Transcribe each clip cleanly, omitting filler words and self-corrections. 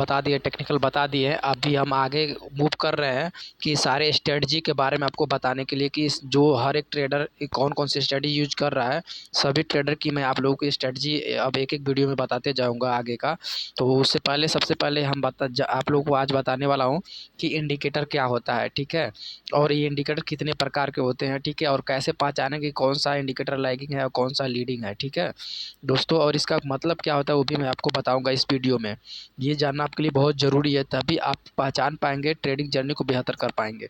बता दिए, टेक्निकल बता दिए। अभी हम आगे मूव कर रहे हैं कि सारे स्ट्रेटजी के बारे में आपको बताने के लिए कि जो हर एक ट्रेडर कौन कौन सी स्ट्रेटजी यूज कर रहा है, सभी ट्रेडर की मैं आप लोगों की स्ट्रेटजी अब एक एक वीडियो में बताते जाऊंगा आगे का। तो उससे पहले सबसे पहले आप लोगों को आज बताने वाला हूँ कि इंडिकेटर क्या होता है, ठीक है, और ये इंडिकेटर कितने प्रकार के होते हैं, ठीक है, और कैसे पहचानें कि कौन सा इंडिकेटर लैगिंग है और कौन सा लीडिंग है, ठीक है दोस्तों। और इसका मतलब क्या होता है वो भी मैं आपको बताऊंगा इस वीडियो में। ये जानना आपके लिए बहुत ज़रूरी है, तभी आप पहचान पाएंगे, ट्रेडिंग जर्नी को बेहतर कर पाएंगे।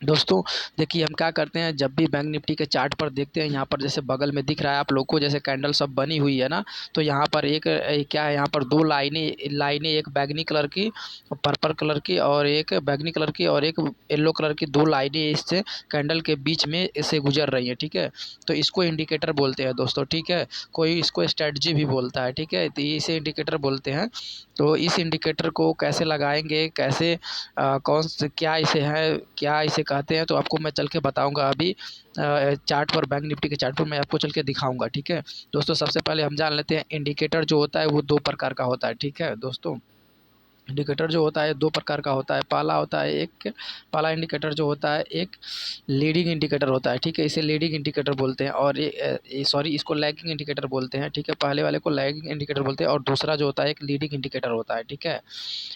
दोस्तों देखिए, हम क्या करते हैं जब भी बैंक निफ्टी के चार्ट पर देखते हैं, यहाँ पर जैसे बगल में दिख रहा है आप लोग को, जैसे कैंडल सब बनी हुई है ना, तो यहाँ पर एक क्या है, यहाँ पर दो लाइनें एक बैगनी कलर की, पर्पल कलर की, और एक बैगनी कलर की और एक येलो कलर की, दो लाइनें इससे कैंडल के बीच में इससे गुजर रही हैं, ठीक है। तो इसको इंडिकेटर बोलते हैं दोस्तों, ठीक है। कोई इसको स्ट्रेटजी भी बोलता है, ठीक है, तो इसे इंडिकेटर बोलते हैं। तो इस इंडिकेटर को कैसे लगाएंगे, कैसे कौन से क्या इसे है, क्या इसे कहते हैं, तो आपको मैं चल के बताऊंगा अभी चार्ट पर, बैंक निफ्टी के चार्ट पर मैं आपको चल के दिखाऊंगा, ठीक है दोस्तों। सबसे पहले हम जान लेते हैं इंडिकेटर जो होता है वो दो प्रकार का होता है, ठीक है दोस्तों। इंडिकेटर जो होता है दो प्रकार का होता है। पहला होता है पहला इंडिकेटर जो होता है एक लीडिंग इंडिकेटर होता है, ठीक है, इसे लीडिंग इंडिकेटर बोलते हैं। और सॉरी, इसको लैगिंग इंडिकेटर बोलते हैं, ठीक है। पहले वाले को लैगिंग इंडिकेटर बोलते हैं और दूसरा जो होता है एक लीडिंग इंडिकेटर होता है, ठीक है।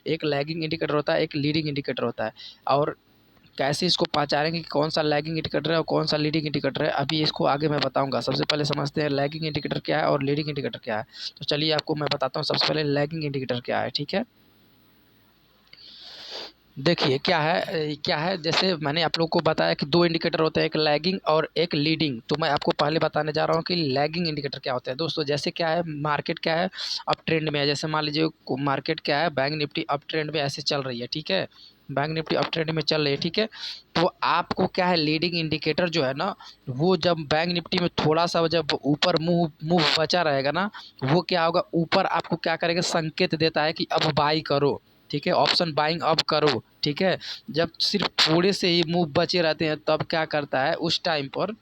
एक लैगिंग इंडिकेटर होता है, एक लीडिंग इंडिकेटर होता है। और कैसे इसको पहचानेंगे कि कौन सा लैगिंग इंडिकेटर है और कौन सा लीडिंग इंडिकेटर है, अभी इसको आगे मैं बताऊंगा। सबसे पहले समझते हैं लैगिंग इंडिकेटर क्या है और लीडिंग इंडिकेटर क्या है। तो चलिए आपको मैं बताता हूँ सबसे पहले लैगिंग इंडिकेटर क्या है, ठीक है। देखिए क्या है, जैसे मैंने आप लोग को बताया कि दो इंडिकेटर होते हैं, एक लैगिंग और एक लीडिंग। तो मैं आपको पहले बताने जा रहा हूँ कि लैगिंग इंडिकेटर क्या होता है दोस्तों। जैसे क्या है, मार्केट क्या है, अप ट्रेंड में है। जैसे मान लीजिए मार्केट क्या है, बैंक निफ्टी अप ट्रेंड में ऐसे चल रही है, ठीक है, बैंक निफ्टी अप ट्रेंड में चल रही है, ठीक है। तो आपको क्या है, लीडिंग इंडिकेटर जो है ना, वो जब बैंक निफ्टी में थोड़ा सा जब ऊपर मुंह मुंह बचा रहेगा ना, वो क्या होगा, ऊपर आपको क्या करेगा, संकेत देता है कि अब बाई करो, ठीक है, ऑप्शन बाइंग अब करो, ठीक है। जब सिर्फ थोड़े से ही मूव बचे रहते हैं तब क्या करता है, उस टाइम पर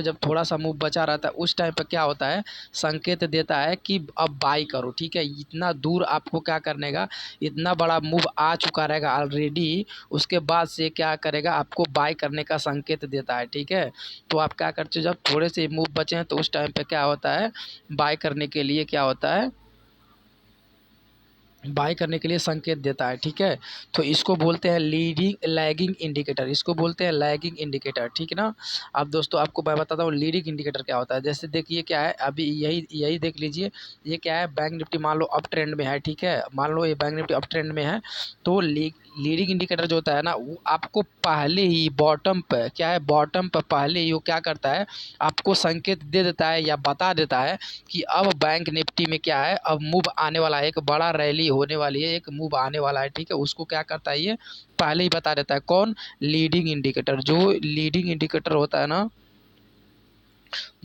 जब थोड़ा सा मूव बचा रहता है उस टाइम पर क्या होता है, संकेत देता है कि अब बाई करो, ठीक है। इतना दूर आपको क्या करने का, इतना बड़ा मूव आ चुका रहेगा ऑलरेडी, उसके बाद से क्या करेगा, आपको बाई करने का संकेत देता है, ठीक है। तो आप क्या करते हो, जब थोड़े से मूव बचे हैं तो उस टाइम पे क्या होता है, बाई करने के लिए क्या होता है, बाय करने के लिए संकेत देता है, ठीक है। तो इसको बोलते हैं लीडिंग लैगिंग इंडिकेटर, इसको बोलते हैं लैगिंग इंडिकेटर, ठीक है ना। अब दोस्तों आपको मैं बताता हूँ लीडिंग इंडिकेटर क्या होता है। जैसे देखिए क्या है, अभी यही यही देख लीजिए, ये क्या है, बैंक निफ्टी मान लो अप ट्रेंड में है, ठीक है, मान लो ये बैंक निफ्टी अप ट्रेंड में है। तो लीडिंग इंडिकेटर जो होता है ना, वो आपको पहले ही बॉटम पर क्या है, बॉटम पर पहले ही वो क्या करता है, आपको संकेत दे देता है या बता देता है कि अब बैंक निफ्टी में क्या है, अब मूव आने वाला है, एक बड़ा रैली होने वाली है, एक मूव आने वाला है, ठीक है। उसको क्या करता है, ये पहले ही बता देता है। कौन, लीडिंग इंडिकेटर। जो लीडिंग इंडिकेटर होता है ना,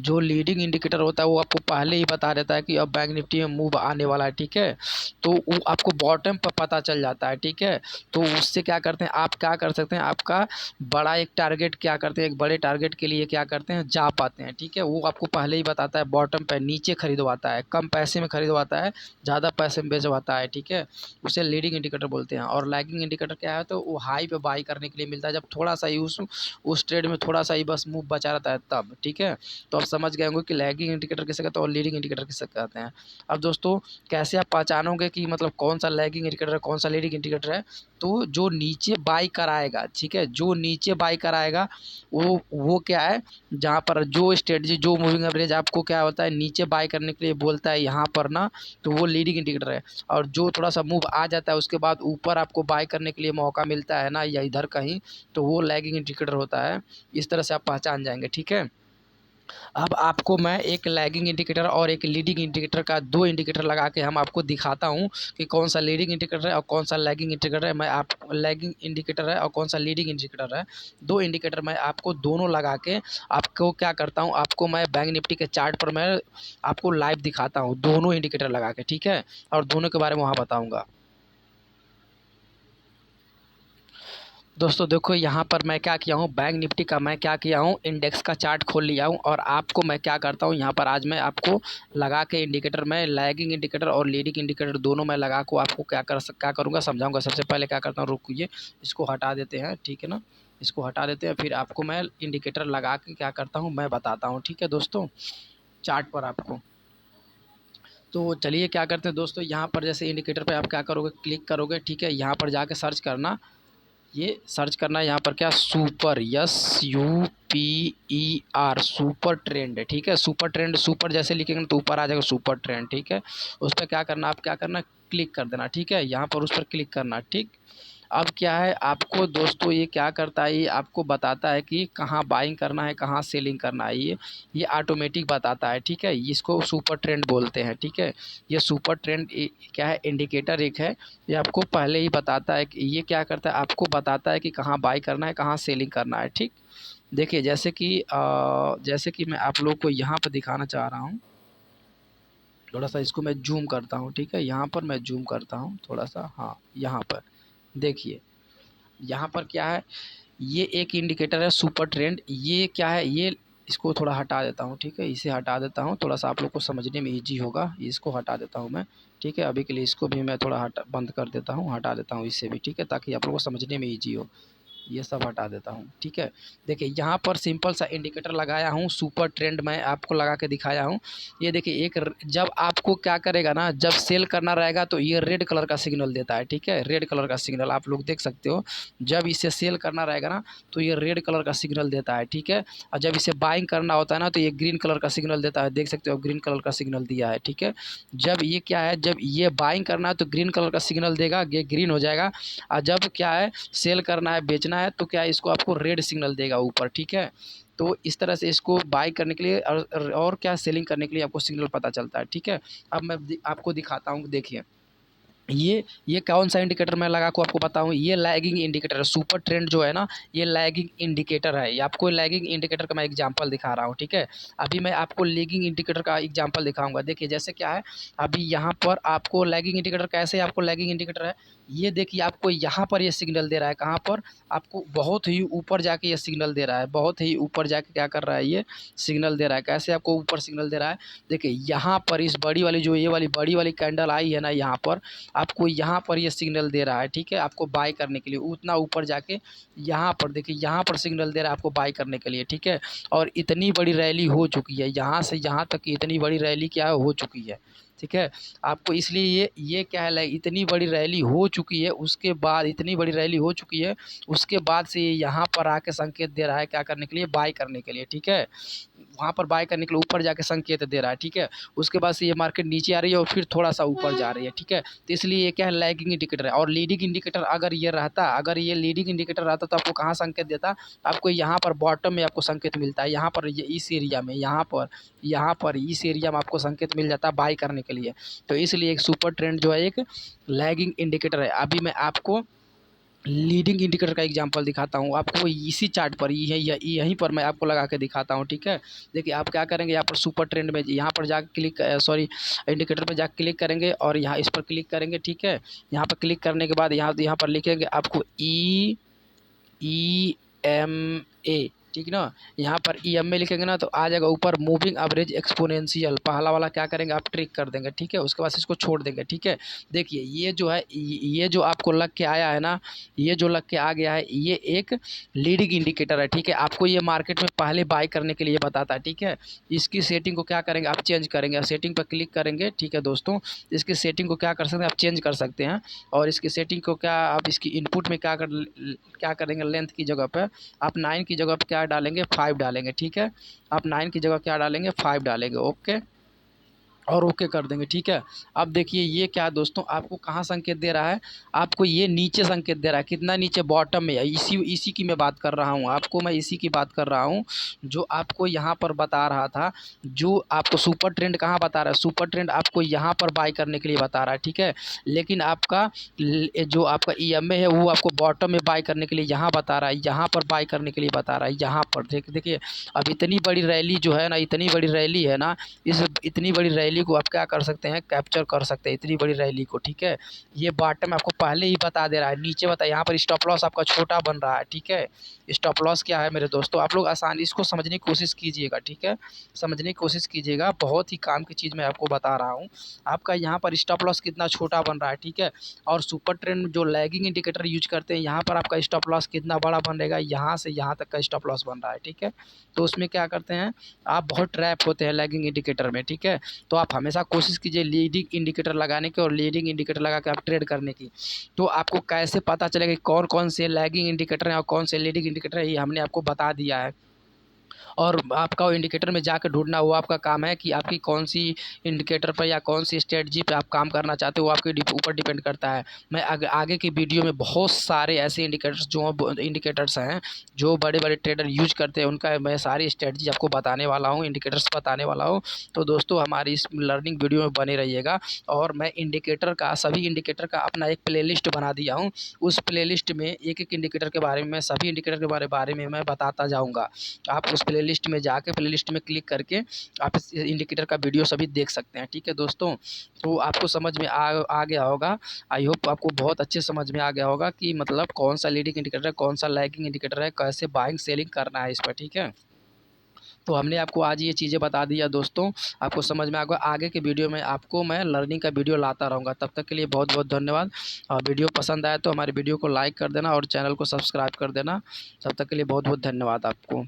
जो लीडिंग इंडिकेटर होता है वो आपको पहले ही बता देता है कि अब बैंक निफ्टी में मूव आने वाला है, ठीक है। तो वो आपको बॉटम पर पता चल जाता है, ठीक है। तो उससे क्या करते हैं, आप क्या कर सकते हैं, आपका बड़ा एक टारगेट क्या करते हैं, एक बड़े टारगेट के लिए क्या करते हैं, जा पाते हैं, ठीक है। वो आपको पहले ही बताता है, बॉटम पर नीचे खरीदवाता है, कम पैसे में खरीदवाता है, ज़्यादा पैसे में बेचवाता है, ठीक है। उसे लीडिंग इंडिकेटर बोलते हैं। और लैगिंग इंडिकेटर क्या है, तो वो हाई पे बाई करने के लिए मिलता है, जब थोड़ा सा ही उस ट्रेड में थोड़ा सा ही बस मूव बचा रहता है तब, ठीक है। तो आप समझ गए होंगे कि लैगिंग इंडिकेटर किसे कहते हैं और लीडिंग इंडिकेटर किसे कहते हैं। अब दोस्तों कैसे आप पहचानोगे कि मतलब कौन सा लैगिंग इंडिकेटर है कौन सा लीडिंग इंडिकेटर है, तो जो नीचे बाई कराएगा, ठीक है, जो नीचे बाई कराएगा वो क्या है, जहाँ पर जो स्ट्रेटजी जो मूविंग एवरेज आपको क्या होता है नीचे बाई करने के लिए बोलता है यहाँ पर ना, तो वो लीडिंग इंडिकेटर है। और जो थोड़ा सा मूव आ जाता है उसके बाद ऊपर आपको बाई करने के लिए मौका मिलता है ना, या इधर कहीं, तो वो लैगिंग इंडिकेटर होता है। इस तरह से आप पहचान जाएंगे, ठीक है। अब आपको मैं एक लैगिंग इंडिकेटर और एक लीडिंग इंडिकेटर का दो इंडिकेटर लगा के हम आपको दिखाता हूँ कि कौन सा लीडिंग इंडिकेटर है और कौन सा लैगिंग इंडिकेटर है। मैं आप लैगिंग इंडिकेटर है और कौन सा लीडिंग इंडिकेटर है, दो इंडिकेटर मैं आपको दोनों लगा के आपको क्या करता हूँ, आपको मैं बैंक निफ्टी के चार्ट पर मैं आपको लाइव दिखाता हूँ दोनों इंडिकेटर लगा के, ठीक है, और दोनों के बारे में वहाँ बताऊँगा। दोस्तों देखो यहाँ पर मैं क्या किया हूँ, बैंक निफ्टी का मैं क्या किया हूँ, इंडेक्स का चार्ट खोल लिया हूँ और आपको मैं क्या करता हूँ यहाँ पर आज मैं आपको लगा के इंडिकेटर में लैगिंग इंडिकेटर और लीडिंग इंडिकेटर दोनों मैं लगा को आपको क्या करूँगा समझाऊंगा। सबसे पहले क्या करता हूँ, रुकिए इसको हटा देते हैं, ठीक है ना, इसको हटा देते हैं, फिर आपको मैं इंडिकेटर लगा के क्या करता हूँ मैं बताता हूँ, ठीक है दोस्तों, चार्ट पर आपको। तो चलिए क्या करते हैं दोस्तों, यहाँ पर जैसे इंडिकेटर पे आप क्या करोगे, क्लिक करोगे, ठीक है, यहाँ पर जाके सर्च करना, ये सर्च करना है यहाँ पर क्या, सुपर, SUPER, सुपर ट्रेंड है, ठीक है, सुपर ट्रेंड, सुपर जैसे लिखेंगे तो ऊपर आ जाएगा सुपर ट्रेंड, ठीक है। उस पर क्या करना, आप क्या करना, क्लिक कर देना, ठीक है, यहाँ पर उस पर क्लिक करना, ठीक। अब क्या है आपको दोस्तों, ये क्या करता है, ये आपको बताता है कि कहाँ बाइंग करना है, कहाँ सेलिंग करना है, ये ऑटोमेटिक बताता है, ठीक है। इसको सुपर ट्रेंड बोलते हैं, ठीक है। ये सुपर ट्रेंड क्या है, इंडिकेटर एक है, ये आपको पहले ही बताता है कि ये क्या करता है, आपको बताता है कि कहाँ बाई करना है, कहाँ सेलिंग करना है, ठीक। देखिए जैसे कि मैं आप लोग को यहाँ पर दिखाना चाह रहा हूँ, थोड़ा सा इसको मैं जूम करता हूँ, ठीक है, यहाँ पर मैं जूम करता हूँ थोड़ा सा, हाँ यहाँ पर देखिए, यहाँ पर क्या है, ये एक इंडिकेटर है सुपर ट्रेंड, ये क्या है, ये इसको थोड़ा हटा देता हूँ, ठीक है, इसे हटा देता हूँ, थोड़ा सा आप लोग को समझने में इजी होगा, इसको हटा देता हूँ मैं, ठीक है। अभी के लिए इसको भी मैं थोड़ा बंद कर देता हूँ, हटा देता हूँ इसे भी, ठीक है, ताकि आप लोग को समझने में ईजी हो। ये सब हटा देता हूँ, ठीक है। देखिए यहाँ पर सिंपल सा इंडिकेटर लगाया हूँ, सुपर ट्रेंड मैं आपको लगा के दिखाया हूँ। ये देखिए जब आपको क्या करेगा ना, जब सेल करना रहेगा तो ये रेड कलर का सिग्नल देता है, ठीक है, रेड कलर का सिग्नल आप लोग देख सकते हो। जब इसे सेल करना रहेगा ना तो ये रेड कलर का सिग्नल देता है, ठीक है। और जब इसे बाइंग करना होता है ना तो ये ग्रीन कलर का सिग्नल देता है, देख सकते हो ग्रीन कलर का सिग्नल दिया है, ठीक है। जब ये क्या है, जब ये बाइंग करना है तो ग्रीन कलर का सिग्नल देगा, ये ग्रीन हो जाएगा। और जब क्या है सेल करना है, बेचना है, तो क्या है इसको आपको रेड सिग्नल देगा ऊपर, ठीक है। तो इस तरह से इसको बाई करने के लिए और क्या सेलिंग करने के लिए आपको सिग्नल पता चलता है, ठीक है। अब मैं आपको दिखाता हूँ, देखिए ये कौन सा इंडिकेटर मैं लगा को आपको बताऊं, ये लैगिंग इंडिकेटर है, सुपर ट्रेंड जो है ना ये लैगिंग इंडिकेटर है। ये आपको लैगिंग इंडिकेटर का मैं एग्जांपल दिखा रहा हूं, ठीक है। अभी मैं आपको लैगिंग इंडिकेटर का एग्जांपल दिखाऊंगा। देखिए जैसे क्या है, अभी यहाँ पर आपको लैगिंग इंडिकेटर कैसे, आपको लैगिंग इंडिकेटर है, ये देखिए आपको यहाँ पर ये सिग्नल दे रहा है, कहाँ पर, आपको बहुत ही ऊपर जाके ये सिग्नल दे रहा है, बहुत ही ऊपर जाके क्या कर रहा है, ये सिग्नल दे रहा है। कैसे आपको ऊपर सिग्नल दे रहा है, देखिए यहाँ पर इस बड़ी वाली जो ये वाली बड़ी वाली कैंडल आई है ना, यहाँ पर आपको यहाँ पर ये सिग्नल दे रहा है, ठीक है, आपको बाय करने के लिए उतना ऊपर जाके यहाँ पर देखिए, यहाँ पर सिग्नल दे रहा है आपको बाय करने के लिए, ठीक है। और इतनी बड़ी रैली हो चुकी है, यहाँ से यहाँ तक की इतनी बड़ी रैली क्या हो चुकी है, ठीक है। आपको इसलिए ये क्या है, इतनी बड़ी रैली हो चुकी है, उसके बाद इतनी बड़ी रैली हो चुकी है, उसके बाद से ये यहाँ पर आके संकेत दे रहा है क्या करने के लिए, बाय करने के लिए, ठीक है। वहाँ पर बाय करने के लिए ऊपर जाके संकेत दे रहा है, ठीक है। उसके बाद से ये मार्केट नीचे आ रही है और फिर थोड़ा सा ऊपर जा रही है, ठीक है। तो इसलिए ये क्या है, लैगिंग इंडिकेटर है। और लीडिंग इंडिकेटर अगर ये रहता, अगर ये लीडिंग इंडिकेटर रहता तो आपको कहाँ संकेत देता, आपको यहाँ पर बॉटम में आपको संकेत मिलता है, यहाँ पर ये इस एरिया में, यहाँ पर इस एरिया में आपको संकेत मिल जाता है बाई करने के लिए। तो इसलिए एक सुपर ट्रेंड जो है एक लैगिंग इंडिकेटर है। अभी मैं आपको लीडिंग इंडिकेटर का एग्जांपल दिखाता हूँ आपको, इसी चार्ट पर यहीं पर मैं आपको लगा के दिखाता हूँ, ठीक है। देखिए आप क्या करेंगे, यहाँ पर सुपर ट्रेंड में यहाँ पर जाकर क्लिक इंडिकेटर पर जाकर क्लिक करेंगे और यहाँ इस पर क्लिक करेंगे, ठीक है। यहाँ पर क्लिक करने के बाद यहाँ पर लिखेंगे आपको EMA, ठीक ना। यहाँ पर EMA लिखेंगे ना तो आ जाएगा ऊपर मूविंग एवरेज एक्सपोनेंशियल, पहला वाला क्या करेंगे आप ट्रिक कर देंगे, ठीक है। उसके बाद इसको छोड़ देंगे, ठीक है। देखिए ये जो है, ये जो आपको लग के आया है ना, ये जो लग के आ गया है, ये एक लीडिंग इंडिकेटर है, ठीक है। आपको ये मार्केट में पहले बाय करने के लिए बताता है, ठीक है। इसकी सेटिंग को क्या करेंगे आप चेंज करेंगे, आप सेटिंग पर क्लिक करेंगे, ठीक है दोस्तों। इसकी सेटिंग को क्या कर सकते हैं आप चेंज कर सकते हैं। और इसकी सेटिंग को क्या आप इसकी इनपुट में क्या करेंगे, लेंथ की जगह पर आप 9 की जगह पर क्या डालेंगे, 5 डालेंगे, ठीक है। आप 9 की जगह क्या डालेंगे, 5 डालेंगे, ओके, और ओके कर देंगे, ठीक है। अब देखिए ये क्या दोस्तों आपको कहाँ संकेत दे रहा है, आपको ये नीचे संकेत दे रहा है, कितना नीचे, बॉटम में। इसी की मैं बात कर रहा हूँ, आपको मैं इसी की बात कर रहा हूँ जो आपको यहाँ पर बता रहा था। जो आपको सुपर ट्रेंड कहाँ बता रहा है, सुपर ट्रेंड आपको यहाँ पर बाय करने के लिए बता रहा है, ठीक है। लेकिन आपका जो आपका EMA है वो आपको बॉटम में बाय करने के लिए यहाँ बता रहा है, यहाँ पर बाय करने के लिए बता रहा है, यहाँ पर देखिए। अब इतनी बड़ी रैली जो है ना, इतनी बड़ी रैली है ना, इस इतनी बड़ी रैली रैली को आप क्या कर सकते हैं, कैप्चर कर सकते हैं, इतनी बड़ी रैली को, ठीक है। ये बॉटम आपको पहले ही बता दे रहा है, नीचे बता, यहाँ पर स्टॉप लॉस आपका छोटा बन रहा है, ठीक है। स्टॉप लॉस क्या है मेरे दोस्तों, आप लोग आसानी इसको समझने की कोशिश कीजिएगा, ठीक है। समझने की कोशिश कीजिएगा, बहुत ही काम की चीज़ मैं आपको बता रहा हूँ। आपका यहाँ पर स्टॉप लॉस कितना छोटा बन रहा है, ठीक है। और सुपर ट्रेंड जो लैगिंग इंडिकेटर यूज करते हैं, यहाँ पर आपका स्टॉप लॉस कितना बड़ा बन रहेगा, यहाँ से यहाँ तक का स्टॉप लॉस बन रहा है, ठीक है। तो उसमें क्या करते हैं, आप बहुत ट्रैप होते हैं लैगिंग इंडिकेटर में, ठीक है। तो आप हमेशा कोशिश कीजिए लीडिंग इंडिकेटर लगाने की और लीडिंग इंडिकेटर लगा के आप ट्रेड करने की। तो आपको कैसे पता चलेगा कि कौन कौन से लैगिंग इंडिकेटर हैं और कौन से लीडिंग इंडिकेटर है, ये हमने आपको बता दिया है। और आपका वो इंडिकेटर में जाकर ढूंढना, वो आपका काम है कि आपकी कौन सी इंडिकेटर पर या कौन सी स्ट्रेटजी पे आप काम करना चाहते हो, वो आपके ऊपर डिपेंड करता है। मैं आगे की वीडियो में बहुत सारे ऐसे इंडिकेटर्स हैं जो बड़े बड़े ट्रेडर यूज करते हैं, उनका मैं सारी स्ट्रेटजी आपको बताने वाला हूँ, इंडिकेटर्स बताने वाला हूँ। तो दोस्तों हमारी इस लर्निंग वीडियो में बने रहिएगा। और मैं सभी इंडिकेटर का अपना एक प्लेलिस्ट बना दिया हूँ। उस प्लेलिस्ट में एक एक इंडिकेटर के बारे में, सभी इंडिकेटर के बारे में मैं बताता जाऊँगा। आप उस प्लेलिस्ट में जाके, प्लेलिस्ट में क्लिक करके आप इस इंडिकेटर का वीडियो सभी देख सकते हैं, ठीक है दोस्तों। तो आपको समझ में आ गया होगा। आई होप आपको बहुत अच्छे समझ में आ गया होगा कि मतलब कौन सा लीडिंग इंडिकेटर है, कौन सा लैगिंग इंडिकेटर है, कैसे बाइंग सेलिंग करना है इस पर, ठीक है। तो हमने आपको आज ये चीज़ें बता दिया दोस्तों, आपको समझ में आ गया। आगे के वीडियो में आपको मैं लर्निंग का वीडियो लाता रहूँगा। तब तक के लिए बहुत बहुत धन्यवाद। और वीडियो पसंद आए तो हमारे वीडियो को लाइक कर देना और चैनल को सब्सक्राइब कर देना। तब तक के लिए बहुत बहुत धन्यवाद आपको।